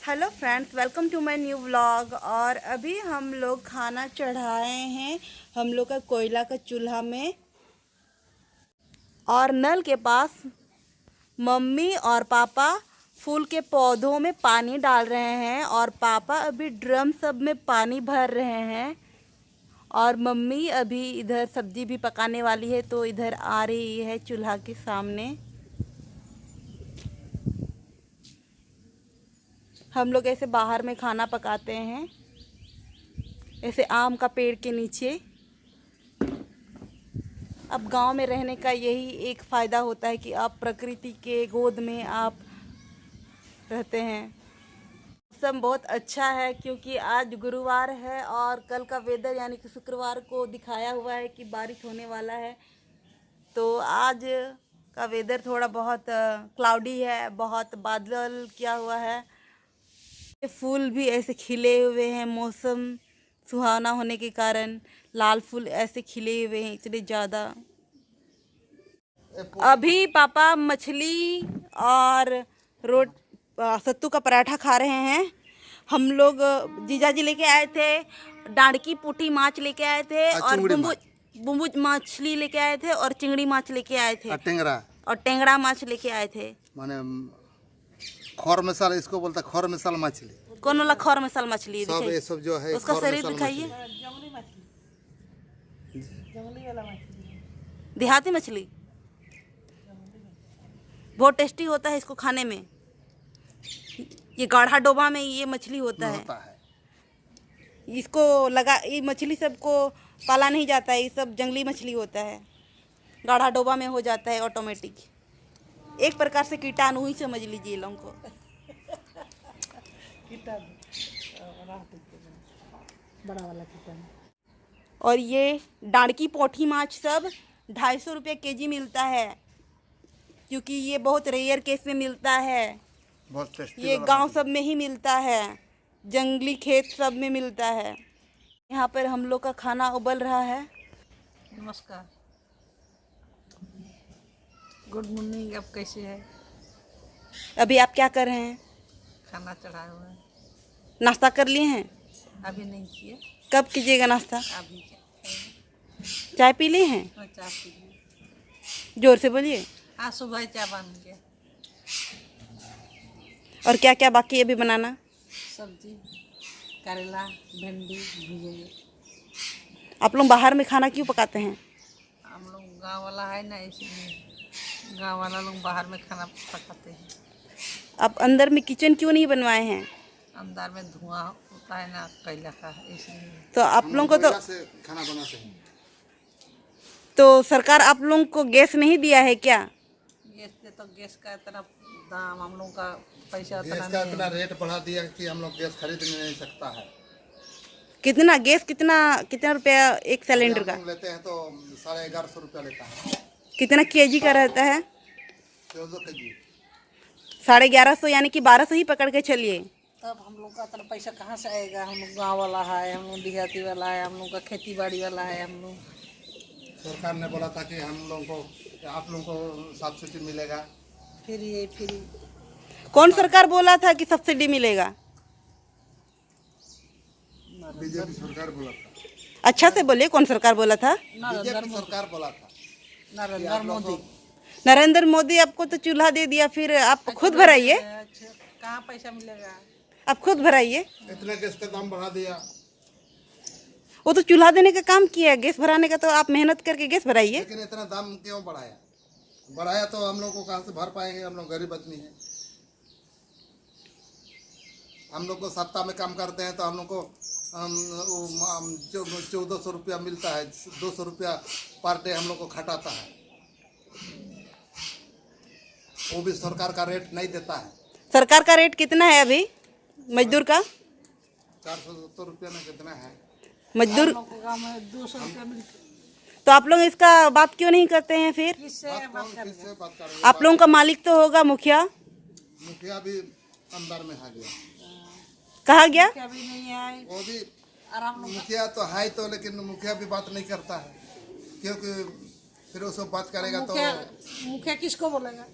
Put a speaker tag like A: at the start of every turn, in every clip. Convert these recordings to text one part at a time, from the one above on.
A: Hello friends, welcome to my new vlog. और अभी हम लोग खाना चढ़ाए हैं हम लोग का कोयला का चूल्हा में, और नल के पास मम्मी और पापा फूल के पौधों में पानी डाल रहे हैं, और पापा अभी ड्रम सब में पानी भर रहे हैं, और मम्मी अभी इधर सब्जी भी पकाने वाली है तो इधर आ रही है चूल्हा के सामने। हम लोग ऐसे बाहर में खाना पकाते हैं, ऐसे आम का पेड़ के नीचे। अब गांव में रहने का यही एक फ़ायदा होता है कि आप प्रकृति के गोद में आप रहते हैं। मौसम बहुत अच्छा है क्योंकि आज गुरुवार है और कल का वेदर यानी कि शुक्रवार को दिखाया हुआ है कि बारिश होने वाला है। तो आज का वेदर थोड़ा बहुत क्लाउडी है, बहुत बादल किया हुआ है। फूल भी ऐसे खिले हुए हैं, मौसम सुहाना होने के कारण लाल फूल ऐसे खिले हुए हैं इतने ज़्यादा। अभी पापा मछली और सत्तू का पराठा खा रहे हैं। हम लोग जीजाजी लेके आए थे, डांडकी पुठी माछ लेके आए थे, और बुम्बुज मछली लेके आए थे, और चिंगड़ी माछ लेके आए थे, और टेंगड़ा माछ लेके आए थे।
B: माने खौर मिसाल इसको बोलता है, खौर मिसाल मछली।
A: कौन वाला खौर मिसाल मछली?
B: सब ये सब जो है
A: उसका शरीर दिखाइए। देहाती मछली बहुत टेस्टी होता है इसको खाने में। ये गाढ़ा डोबा में ये मछली होता है। इसको लगा, ये मछली सबको पाला नहीं जाता है, ये सब जंगली मछली होता है। गाढ़ा डोबा में हो जाता है ऑटोमेटिक। एक प्रकार से कीटाणु ही समझ लीजिए लोगों को। बड़ा वाला कीटाणु। और ये डांडकी पोठी माछ सब 250 रुपये केजी मिलता है, क्योंकि ये बहुत रेयर केस में मिलता है।
B: बहुत टेस्टी।
A: ये गांव सब में ही मिलता है, जंगली खेत सब में मिलता है। यहाँ पर हम लोग का खाना उबल रहा है।
C: नमस्कार, गुड मॉर्निंग। अब कैसे है?
A: अभी आप क्या कर रहे हैं?
C: खाना चढ़ाए हुए हैं।
A: नाश्ता कर लिए हैं?
C: अभी नहीं किए।
A: कब कीजिएगा नाश्ता?
C: अभी क्या?
A: चाय पी लिए हैं?
C: और चाय पी लिए।
A: जोर से बोलिए।
C: हाँ, सुबह चाय बन गया।
A: और क्या क्या बाकी है अभी बनाना?
C: सब्जी, करेला, भिंडी भुजिए।
A: आप लोग बाहर में खाना क्यों पकाते हैं?
C: हम लोग गांव वाला है ना, इसलिए गांव वाला लोग बाहर में खाना पकाते हैं।
A: आप अंदर में किचन क्यों नहीं बनवाए हैं?
C: अंदर में धुआं होता है ना कोयला का, इसलिए।
A: तो आप लोगों को तो
B: खाना बनाते हैं।
A: तो सरकार आप लोगों को गैस नहीं दिया है क्या?
C: गैस से तो गैस का इतना दाम, हम लोग का पैसा
B: गैस
C: उतना
B: का
C: नहीं
B: इतना
C: है।
B: रेट बढ़ा दिया कि हम लोग गैस खरीद नहीं सकता है।
A: कितना गैस, कितना रुपया एक सिलेंडर का?
B: हम लोग लेते हैं तो 1150 रुपया लेता है।
A: कितना केजी का रहता है?
B: 14 केजी।
A: 1150 यानी कि 1200 ही पकड़ के चलिए।
C: तब हम लोग का इतना पैसा कहाँ से आएगा? हम लोग गाँव वाला है, हम लोग देहाती वाला है, हम लोग का खेती बाड़ी वाला है। हम लोग
B: सरकार ने बोला था कि हम लोगों को, आप लोगों को सब्सिडी मिलेगा।
C: फ्री।
A: कौन सरकार बोला था कि सब्सिडी मिलेगा?
B: बीजेपी सरकार बोला था।
A: अच्छा से बोलिए, कौन सरकार बोला था?
B: बीजेपी सरकार बोला था।
C: नरेंद्र मोदी।
A: नरेंद्र मोदी आपको तो चूल्हा दे दिया, फिर आप खुद भराइए।
C: अच्छा, कहाँ पैसा मिलेगा?
A: आप खुद भराइए।
B: इतना गैस का दाम बढ़ा दिया।
A: वो तो चूल्हा देने का काम किया, गैस भराने का तो आप मेहनत करके गैस भराइए।
B: लेकिन इतना दाम क्यों बढ़ाया तो हम लोग को कहाँ से भर पाएंगे? हम लोग गरीब आदमी हैं। हम लोग को सप्ताह में काम करते हैं तो हम लोग को 1400 रुपया मिलता है। 200 रुपया पर डे हम लोग को खटाता है। वो भी सरकार का रेट नहीं देता है।
A: सरकार का रेट कितना है अभी मजदूर का?
B: 470 रुपया में कितना है
A: मजदूर?
C: हम लोग को गाँव में 200 रुपया मिलता है।
A: तो आप लोग इसका बात क्यों नहीं करते हैं फिर?
C: किससे बात करें?
B: किससे बात करेंगे?
A: आप लोगों का मालिक तो होगा मुखिया।
B: मुखिया भी अंदर में आ गया।
A: कहा गया?
C: क्या भी नहीं है।
B: वो भी
C: और हम लोग
B: मुखिया तो है तो, लेकिन मुखिया भी बात नहीं करता है, क्योंकि फिर वो सब बात करेगा तो
C: मुखिया किसको बोलेगा?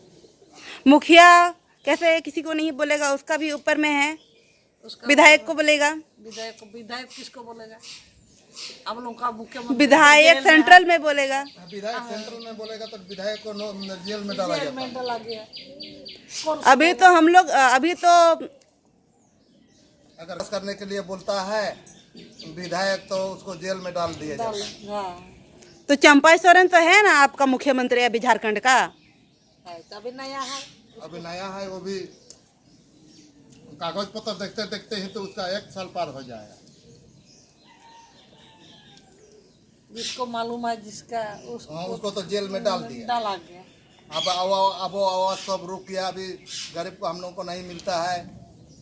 A: मुखिया कैसे किसी को नहीं बोलेगा, उसका भी ऊपर में है।
C: उसका
A: विधायक को बोलेगा?
C: विधायक किसको बोलेगा? हम लोग का मुख्यमंत्री
A: विधायक सेंट्रल में बोलेगा?
B: विधायक सेंट्रल में बोलेगा तो विधायक को जेल में डाला
C: जेल
B: जाता
C: में डाला गया। कौन
A: अभी तो हम लोग अभी तो
B: अगर करने के लिए बोलता है विधायक तो उसको जेल में डाल दिया जाता है।
C: हाँ
A: तो चंपा सोरेन तो है ना आपका मुख्यमंत्री अभी झारखंड का?
C: है, तभी नया है।
B: अभी नया है, वो भी कागज पत्र देखते देखते ही तो उसका 1 साल पार हो जाएगा।
C: जिसको मालूम है जिसका
B: हाँ, उसको तो जेल में डाल दिया।
C: डाला गया।
B: अब आवाज सब रुक गया। अभी गरीब को हम लोग को नहीं मिलता है,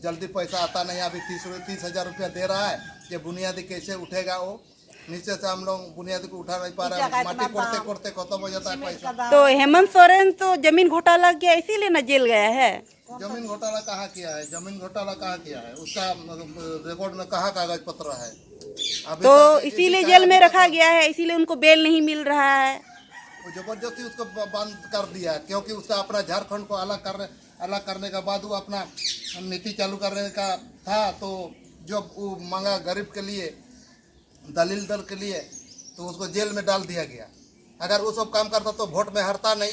B: जल्दी पैसा आता नहीं। अभी 30,000 रुपया दे रहा है, ये बुनियादी कैसे उठेगा? वो नीचे से हम लोग बुनियादी को उठा नहीं पा रहे हैं, माटी कोड़ते कोड़ते खत्म हो जाता है पैसा।
A: तो हेमंत सोरेन तो जमीन घोटाला किया इसीलिए ना जेल गया है।
B: जमीन घोटाला कहाँ किया है? जमीन घोटाला कहाँ किया है? उसका रिकॉर्ड में कहाँ कागज पत्र है? अभी
A: तो
B: तक
A: इसीलिए जेल में रखा गया है, इसीलिए उनको बेल नहीं मिल रहा है।
B: वो जबरदस्ती उसको बंद कर दिया, क्योंकि उसका अपना झारखंड को अलग करने के बाद वो अपना नीति चालू करने का था। तो जब वो मांगा गरीब के लिए, दलिल दल के लिए, तो उसको जेल में डाल दिया गया। अगर वो सब काम करता तो वोट में हारता नहीं।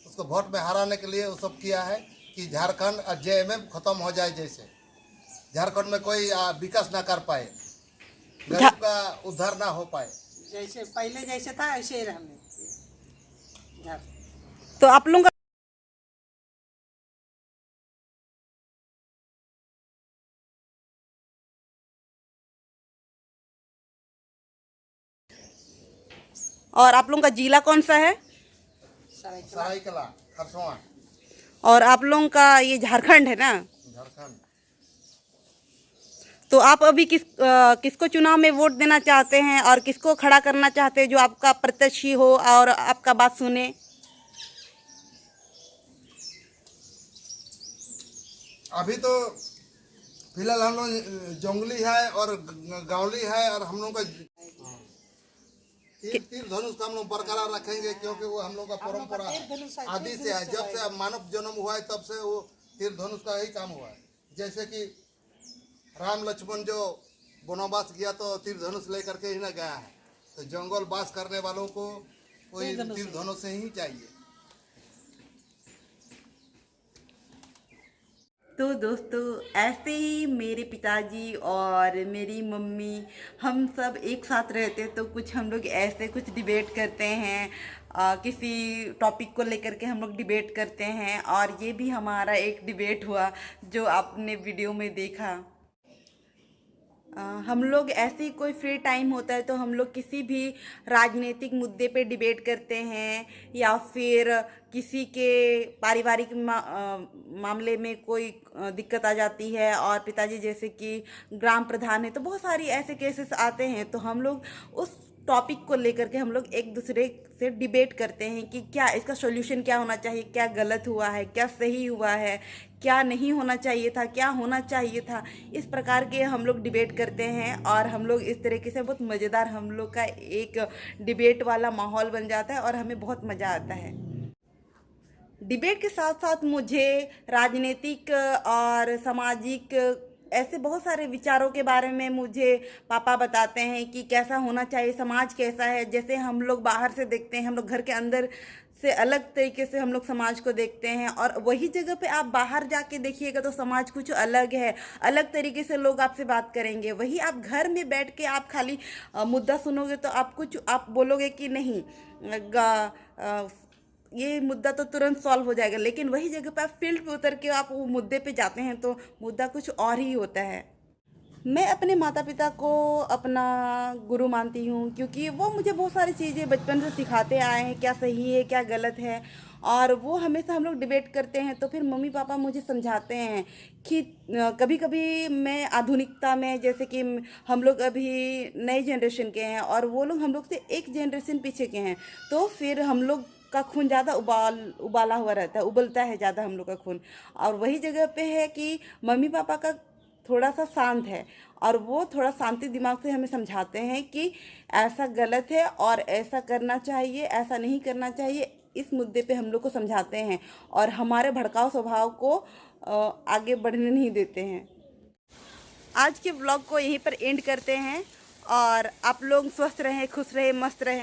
B: उसको वोट में हराने के लिए वो सब किया है कि झारखंड और जेएमएम खत्म हो जाए, जैसे झारखंड में कोई विकास ना कर पाए, गरीब का उद्धार ना हो पाए।
C: जैसे पहले जैसे था ऐसे ही रहने।
A: तो आप लोगों का और आप लोगों का जिला कौन सा है?
B: सरायकला, खरसवां,
A: और आप लोगों का ये झारखंड है ना?
B: झारखंड।
A: तो आप अभी किसको चुनाव में वोट देना चाहते हैं और किसको खड़ा करना चाहते हैं जो आपका प्रत्याशी हो और आपका बात सुने?
B: अभी तो फिलहाल हम लोग जंगली है और गांवली है, और हम लोग का तीर धनुष का हम लोग बरकरार रखेंगे, क्योंकि वो हम लोग का परंपरा है, आदि से है। जब से मानव जन्म हुआ है तब से वो तीर धनुष का ही काम हुआ है। जैसे कि राम लक्ष्मण जो वनवास गया तो तीर धनुष लेकर के ही ना गया है, तो जंगल वास करने वालों को कोई तीर धनुष से ही चाहिए।
A: तो दोस्तों, ऐसे ही मेरे पिताजी और मेरी मम्मी हम सब एक साथ रहते तो कुछ हम लोग ऐसे कुछ डिबेट करते हैं, किसी टॉपिक को लेकर के हम लोग डिबेट करते हैं। और ये भी हमारा एक डिबेट हुआ जो आपने वीडियो में देखा। हम लोग ऐसे ही कोई फ्री टाइम होता है तो हम लोग किसी भी राजनीतिक मुद्दे पे डिबेट करते हैं, या फिर किसी के पारिवारिक मामले में कोई दिक्कत आ जाती है और पिताजी जैसे कि ग्राम प्रधान है, तो बहुत सारी ऐसे केसेस आते हैं। तो हम लोग उस टॉपिक को लेकर के हम लोग एक दूसरे से डिबेट करते हैं कि क्या इसका सॉल्यूशन क्या होना चाहिए, क्या गलत हुआ है, क्या सही हुआ है, क्या नहीं होना चाहिए था, क्या होना चाहिए था। इस प्रकार के हम लोग डिबेट करते हैं और हम लोग इस तरीके से बहुत मज़ेदार हम लोग का एक डिबेट वाला माहौल बन जाता है और हमें बहुत मज़ा आता है। डिबेट के साथ साथ मुझे राजनीतिक और सामाजिक ऐसे बहुत सारे विचारों के बारे में मुझे पापा बताते हैं कि कैसा होना चाहिए, समाज कैसा है। जैसे हम लोग बाहर से देखते हैं, हम लोग घर के अंदर से अलग तरीके से हम लोग समाज को देखते हैं, और वही जगह पे आप बाहर जाके देखिएगा तो समाज कुछ अलग है, अलग तरीके से लोग आपसे बात करेंगे। वही आप घर में बैठ के आप खाली मुद्दा सुनोगे तो आप बोलोगे कि नहीं, ये मुद्दा तो तुरंत सॉल्व हो जाएगा। लेकिन वही जगह पे आप फील्ड पे उतर के आप वो मुद्दे पे जाते हैं तो मुद्दा कुछ और ही होता है। मैं अपने माता पिता को अपना गुरु मानती हूँ, क्योंकि वो मुझे बहुत सारी चीज़ें बचपन से सिखाते आए हैं, क्या सही है क्या गलत है। और वो हमेशा हम लोग डिबेट करते हैं तो फिर मम्मी पापा मुझे समझाते हैं कि कभी कभी मैं आधुनिकता में, जैसे कि हम लोग अभी नए जनरेशन के हैं और वो लोग हम लोग से एक जनरेशन पीछे के हैं, तो फिर हम लोग का खून ज़्यादा उबाला हुआ रहता है, उबलता है ज़्यादा हम लोग का खून। और वही जगह पे है कि मम्मी पापा का थोड़ा सा शांत है और वो थोड़ा शांति दिमाग से हमें समझाते हैं कि ऐसा गलत है और ऐसा करना चाहिए, ऐसा नहीं करना चाहिए। इस मुद्दे पे हम लोग को समझाते हैं और हमारे भड़काऊ स्वभाव को आगे बढ़ने नहीं देते हैं। आज के ब्लॉग को यहीं पर एंड करते हैं और आप लोग स्वस्थ रहें, खुश रहें, मस्त रहें।